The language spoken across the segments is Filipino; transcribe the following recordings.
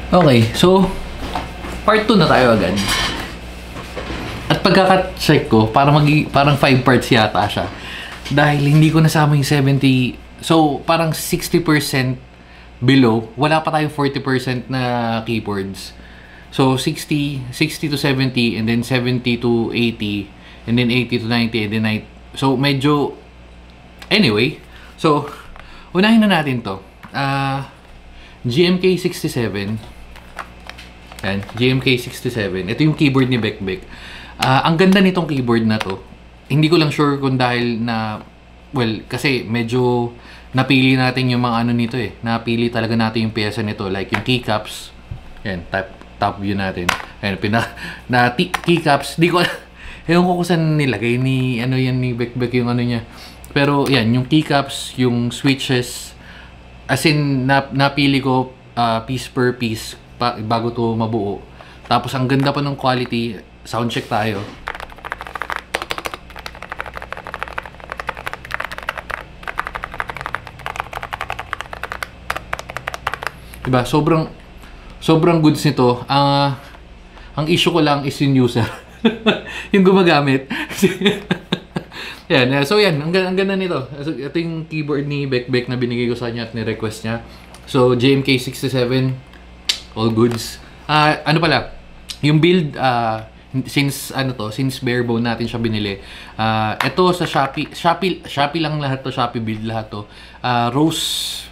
Okay, so part 2 na tayo agad. At pagkaka-check ko, parang 5 parts yata siya. Dahil hindi ko nasama yung 70, so parang 60% below, wala pa tayong 40% na keyboards. So 60 to 70, and then 70 to 80, and then 80 to 90, and then 90. So medyo, anyway, so unahin na natin to. GMK 67. Yan, GMK 67. Ito yung keyboard ni Becbec. Ang ganda nitong keyboard na to. Hindi ko lang sure kung dahil na, well, kasi medyo napili natin yung mga ano nito eh. Napili talaga natin yung pyesa nito. Like yung keycaps. Yan, top view natin. Ayan, keycaps. Di ko, ewan ko kung saan nilagay ni, ano yan ni Becbec yung ano niya. Pero yan, yung keycaps, yung switches, as in, napili ko piece per piece bago to mabuo. Tapos ang ganda pa ng quality. Sound check tayo. Diba? Sobrang goods nito. Ang issue ko lang is yung user. Yung gumagamit. Yan. So yan, ang ganda nito. Ito yung keyboard ni Becbec na binigay ko sa kanya at ni-request niya. So JMK 67, all goods. Ano pala, yung build, since bare bone natin siya binili. Ito sa Shopee lang lahat to, Shopee build lahat to. Rose,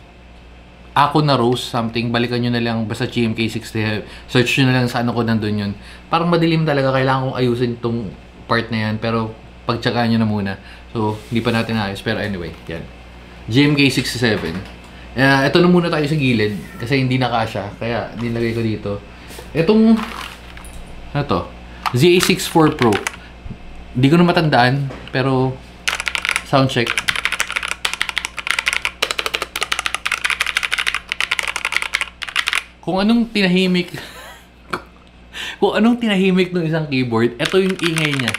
ako na Rose something, balikan nyo na lang basta GMK 67, search nyo na lang sa ano ko nandun yun. Parang madilim talaga, kailangan kong ayusin itong part na yan, pero pagtsagaan nyo na muna. So, hindi pa natin ayos, pero anyway, yan. GMK 67. Ito na muna tayo sa gilid kasi hindi na kasya, kaya nilagay ko dito. Itong ano to? ZA64 Pro. Hindi ko na matandaan, pero sound check. Kung anong tinahimik ng isang keyboard, ito yung ingay niya.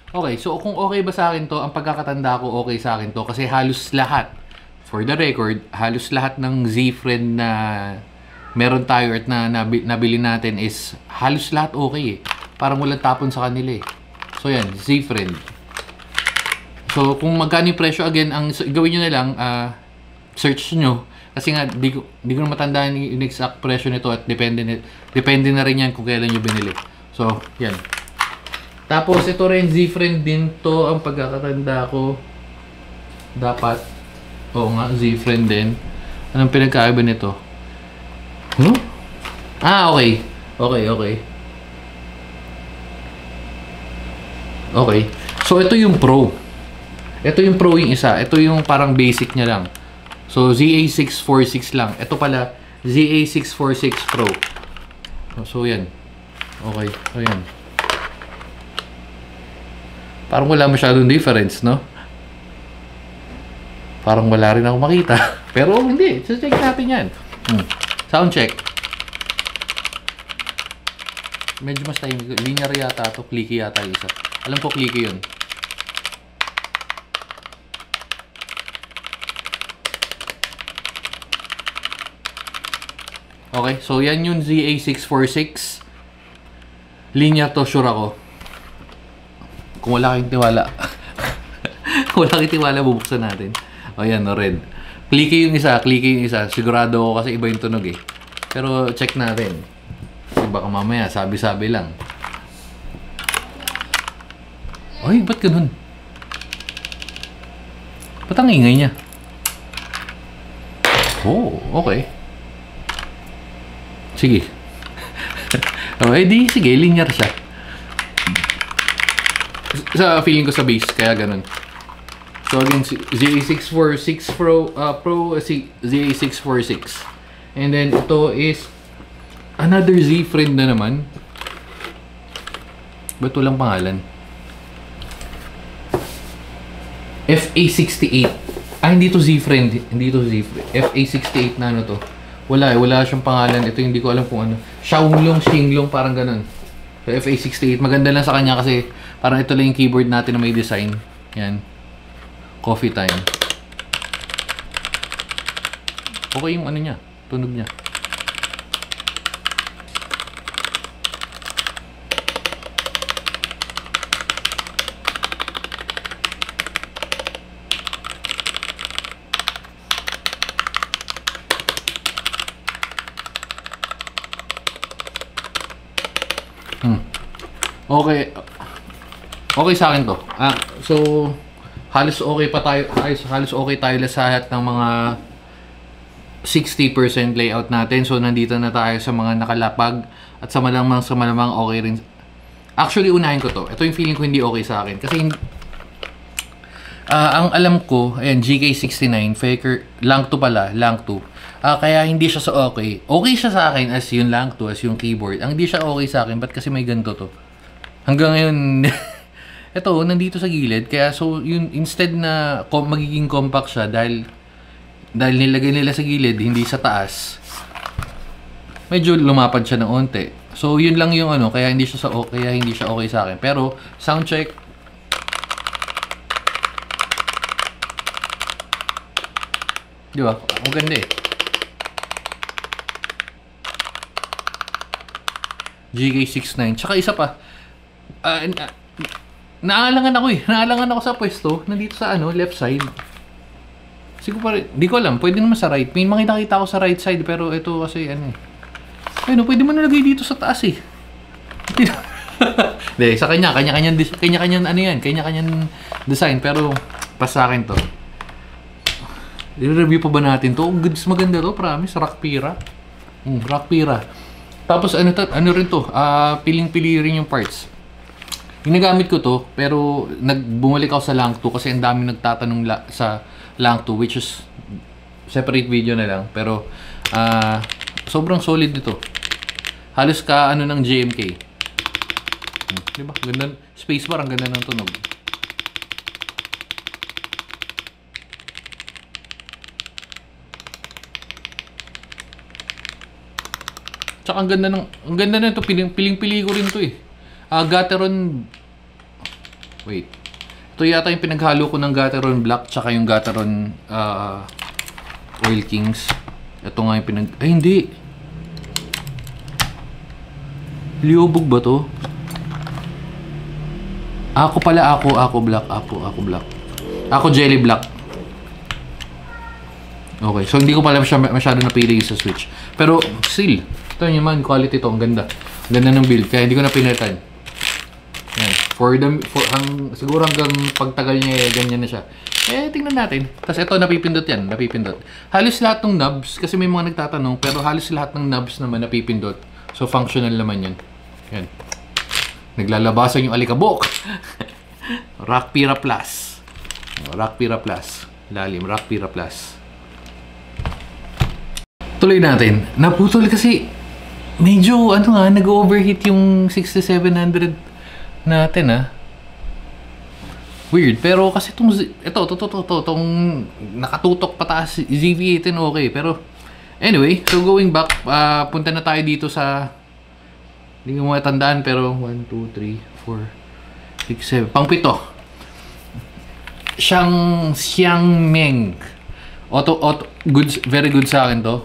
Okay, so kung okay ba sa akin to, ang pagkakatanda ko okay sa akin to kasi halos lahat, for the record, halos lahat ng Z-Friend na meron tayo at nabili natin is halos lahat okay eh. Parang walang tapon sa kanila eh. So yan, Z-Friend. So kung magkano yung presyo, again, ang gawin nyo na lang, search nyo. Kasi nga, di ko na matandaan yung exact presyo nito at depende na rin yan kung kailan nyo binili. So, yan. Tapos, ito rin, Z-Friend din to, ang pagkakatanda ko. Dapat. Oo nga, Z-Friend din. Anong pinagkaiba nito? Huh? Okay. Okay. So, ito yung Pro. Ito yung Pro yung isa. Ito yung parang basic niya lang. So, ZA646 lang. Ito pala, ZA646 Pro. So, yan. Okay. So, yan. Parang wala masyadong difference, no? Parang wala rin ako makita. Pero hindi. So, check natin yan. Sound check. Medyo mas tahimik. Linear yata ito. Clicky yata isa. Alam ko clicky yun. Okay. So, yan yung ZA646. Linear to, sure ako. Kung wala kayong tiwala, bubuksan natin. O yan, no, red. Clicky yung isa. Sigurado ako kasi iba yung tunog eh. Pero check natin. Baka mamaya, sabi-sabi lang. Ay, ba't ganun? Ba't ang ingay niya? Oh, okay. Sige. Sige, linear siya. Sa feeling ko sa base, kaya ganun. So again, ZA646 Pro, ZA646. And then ito is another Z-Friend na naman. Ba't walang pangalan? FA68. Hindi to Z-Friend. FA68 na ano to. Wala siyang pangalan. Ito hindi ko alam kung ano. Xiaolong, parang ganun. So FA68. Maganda lang sa kanya kasi parang ito lang yung keyboard natin na may design. Yan. Coffee time. Okay yung ano niya, tunog niya. Okay. Okay sa akin to. So halos okay pa tayo, halos okay tayo lahat ng mga 60% layout natin. So nandito na tayo sa mga nakalapag at sa malamang okay rin. Actually unahin ko to. Ito yung feeling ko hindi okay sa akin kasi ang alam ko, ayan, GK69 faker lang 2 pala, lang 2. Kaya hindi siya sa okay. Okay siya sa akin as yung lang 2, as yung keyboard. Ang hindi siya okay sa akin, ba't kasi may ganito to? Hanggang ngayon, ito, nandito sa gilid. Kaya so, yun, instead na magiging compact siya dahil nilagay nila sa gilid, hindi sa taas, medyo lumapad siya ng onte. So, yun lang yung ano, kaya hindi siya okay sa akin. Pero, sound check. Di ba? Ang ganda eh. GK69. Tsaka isa pa. Naalangan ako sa pwesto. Nandito sa ano, left side. Siguro pa rin. Di ko alam. Pwede naman sa right. May makita-kita ako sa right side. Pero ito kasi ano eh. Ayun, pwede mo nalagay dito sa taas eh. Hindi, sa kanya-kanyang ano yan. Kanya-kanyang design. Pero, pas sa akin to. I-review pa ba natin to? Goods, maganda to, promise. Rockpira. Rockpira. Tapos ano rin to? Piling-pili rin yung parts. Ginagamit ko to, pero bumalik ako sa lang 2 kasi ang dami nagtatanong sa lang 2, which is separate video na lang. Pero sobrang solid nito. Halos ka ano ng JMK. Diba? Ganda, spacebar, ang ganda ng tunog. Tsaka ang ganda na ito, piling-pili ko rin to eh. Gateron, wait. Ito yata yung pinaghalo ko ng Gateron Black tsaka yung Gateron Oil Kings. Ito nga yung ay hindi. Liobog ba to? Ako black. Ako jelly black. Okay, so hindi ko pala masyado napili sa Switch. Pero still, ito yung man, quality to, ang ganda. Ang ganda ng build, kaya hindi ko na pinalitan. Yan. Siguro hanggang pagtagal niya, ganyan na siya. Tingnan natin. Tapos ito, napipindot yan, napipindot. Halos lahat ng knobs, kasi may mga nagtatanong, pero halos lahat ng knobs naman napipindot. So, functional naman yan. Yan. Naglalabasan yung alikabok. Rockpira Plus. Rockpira Plus. Lalim, Rockpira Plus. Tuloy natin. Naputol kasi medyo, nag-overheat yung 6700 natin, Weird. Pero kasi itong nakatutok pataas, ZV-18 okay. Pero, anyway, so going back, punta na tayo dito sa, hindi ko matandaan, pero 1, 2, 3, 4, 6, 7, pang-7. Xiangmeng. Goods, very good sa akin to.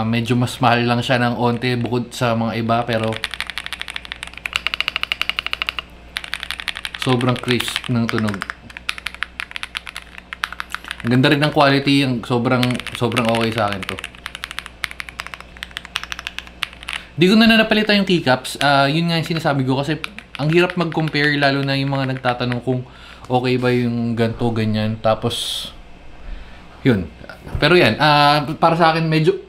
Medyo mas mahal lang siya ng onte bukod sa mga iba, pero sobrang crisp ng tunog. Ang ganda rin ng quality, sobrang okay sa akin to. Di ko na napalitan yung keycaps. Yun nga yung sinasabi ko kasi ang hirap mag-compare, lalo na yung mga nagtatanong kung okay ba yung ganto, ganyan. Tapos yun. Pero yan, para sa akin medyo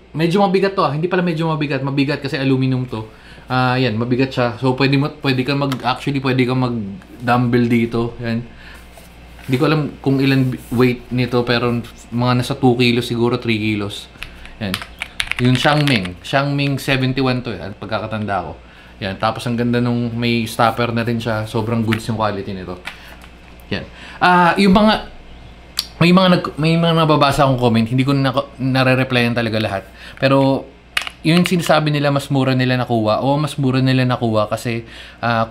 mabigat to. Hindi pala medyo mabigat. Mabigat kasi aluminum to. Yan, mabigat siya. So pwede kang mag-dumbbell dito. Yan. Hindi ko alam kung ilan weight nito, pero mga nasa 2 kilos siguro, 3 kilos. Yan. Yung Xiangmeng 71 to, yan, pagkakatanda ko. Yan, tapos ang ganda nung may stopper na rin siya. Sobrang goods yung quality nito. Yan. Yung mga may mga nababasa akong comment, hindi ko nare-replyan talaga lahat. Pero yung sinasabi nila mas mura nila nakuha, o mas mura nila nakuha kasi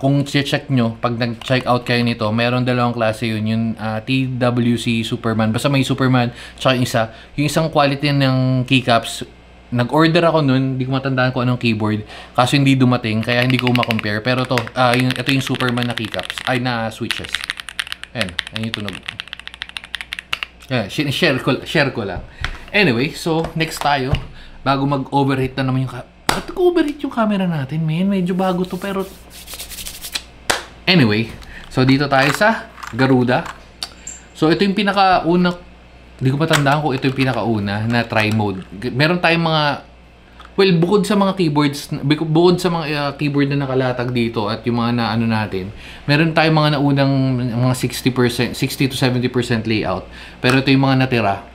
kung check nyo, pag nag-check out kayo nito, meron dalawang klase yun, yung TWC Superman, basta may Superman, tsaka yung isang quality ng keycaps, nag-order ako nun, hindi ko matandaan kung anong keyboard, kaso hindi dumating, kaya hindi ko ma-compare, pero ito yung Superman na keycaps, ay na switches. Ayan yung tunog. Ayan, share ko lang. Anyway, so next tayo. Bago mag-overheat na naman yung ba't nag-overheat yung camera natin, man? Medyo bago to, pero anyway, so dito tayo sa Garuda. So ito yung pinakauna, hindi ko matandaan kung ito yung pinakauna na try mode. Meron tayong mga, well, bukod sa mga keyboards, bukod sa mga keyboard na nakalatag dito at yung mga naano natin, meron tayong mga naunang mga 60% to 70% layout. Pero ito yung mga natira.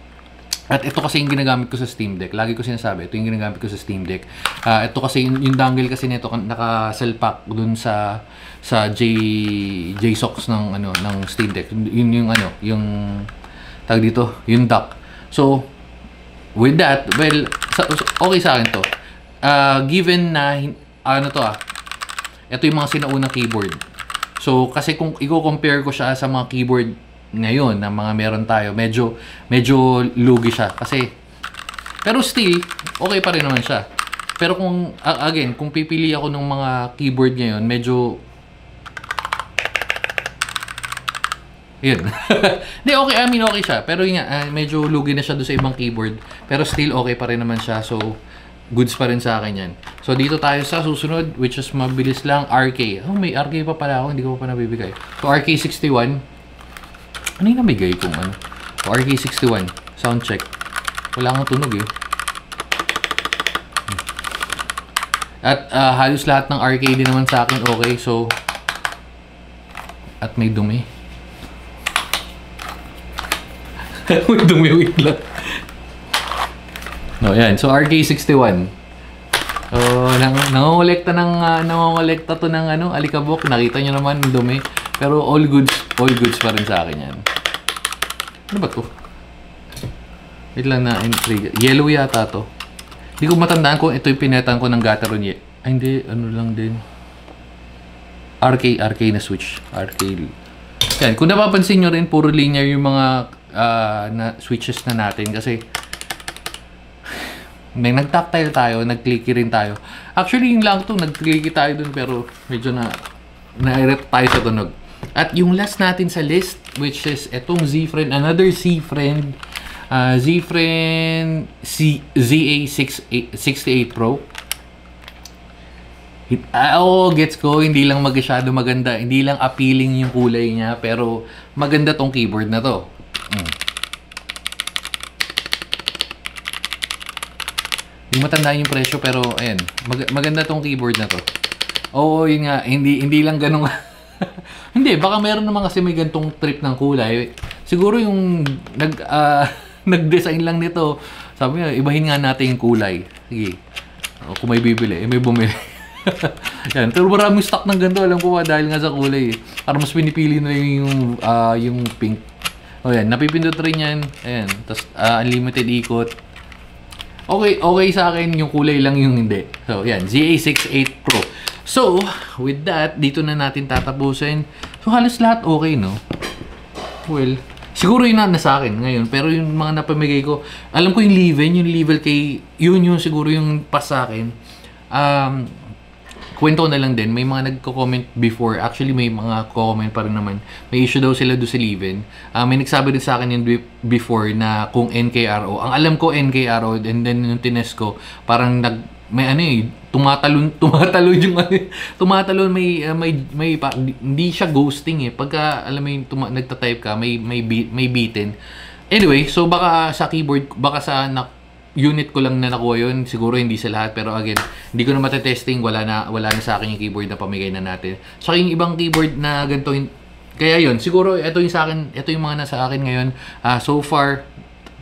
At ito kasi yung ginagamit ko sa Steam Deck. Lagi ko sinasabi, ito yung ginagamit ko sa Steam Deck. Ito kasi yung dongle kasi nito naka-selpak dun sa JSOX ng Steam Deck. Yun yung tag dito, yung dock. So with that, well, okay sa akin to. Given na ito yung mga sinaunang keyboard. So kasi kung i-compare ko siya sa mga keyboard ngayon na mga meron tayo, medyo lugi siya kasi, pero still okay pa rin naman siya. Pero kung again, kung pipili ako ng mga keyboard ngayon, medyo yun. Hindi, okay, I mean okay siya, pero yun nga, medyo lugi na siya doon sa ibang keyboard, pero still okay pa rin naman siya, so goods pa rin sa akin yan. So dito tayo sa susunod, which is mabilis lang, RK. Oh, may RK pa pala ako, hindi ko pa nabibigay. So RK61, ano yung nabigay kong ano? O, RK61, sound check. Wala kang tunog eh. At halos lahat ng RK din naman sa akin okay, so at may dumi. May dumi, wait lang. No, yan. So RK61. Nangongolekta to ng alikabok. Nakita nyo naman yung dumi. Pero all goods pa rin sa akin yan. Ano ba to? Wait lang na intrigue. Yellow yata to. Hindi ko matandaan kung ito yung pinetan ko ng Gateron Ay, hindi. Ano lang din. RK na switch. RK. Yan. Kung napapansin nyo rin, puro linear yung mga na switches na natin. Kasi may nag-tactile tayo, nag-clicky rin tayo. Actually, yung lang to, nag-clicky tayo dun, pero medyo na-erect tayo sa tunog. At yung last natin sa list, which is etong Z-Friend, another Z-Friend, Z-Friend ZA68 Pro. Gets ko, hindi lang masyado maganda, hindi lang appealing yung kulay niya, pero maganda tong keyboard na to. Hindi matandaan yung presyo, pero ayan, maganda tong keyboard na to. Oo, yun nga, hindi lang ganun. Hindi, baka meron naman kasi may gantong trip ng kulay. Siguro yung nag-design lang nito, sabi niya, ibahin nga natin yung kulay. Sige, kung may bibili, may bumili. Yan, pero maraming stock ng ganito, alam ko dahil nga sa kulay. Para mas pinipili na yung pink. O yan, napipindot rin yan. Ayan, tapos unlimited ikot. Okay sa akin, yung kulay lang yung hindi. So, yan, ZA68 Pro. So, with that, dito na natin tatapusin. So, halos lahat okay, no? Well, siguro yun na sa akin ngayon. Pero yung mga napamigay ko, alam ko yung level kay, yun siguro yung pas sa akin. Kwento na lang din, may mga nagko-comment before. Actually, may mga comment pa rin naman. May issue daw sila doon sa Leven. May nagsabi din sa akin yun before na kung NKRO. Ang alam ko NKRO, and then yung tinest ko, parang tumatalon yung hindi siya ghosting eh. Pagka alam mo yung nagta-type ka, may beaten. Anyway, so baka sa keyboard, baka sa unit ko lang na nakuha yun, siguro hindi sa lahat, pero again, hindi ko na matetesting, wala na sa akin yung keyboard na pamigay na natin. So yung ibang keyboard na ganito, kaya yun, siguro ito yung sa akin, ito yung mga nasa akin ngayon. So far,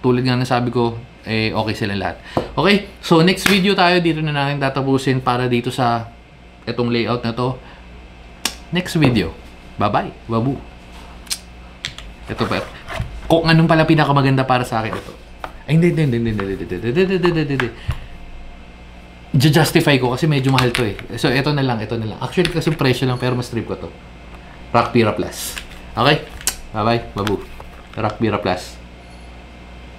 tulad nga nasabi ko, okay sila lahat. Okay, so next video tayo, dito na natin tatapusin para dito sa itong layout na to. Next video. Bye-bye. Babu. Ito pa. Kung anong pala pinakamaganda para sa akin ito. Ay, hindi. justify ko kasi medyo mahal to eh. So, ito na lang, ito na lang. Actually, kasi presyo lang, pero mas trip ko to. Rock Pira Plus. Okay? Bye-bye, babu. Rock Pira Plus.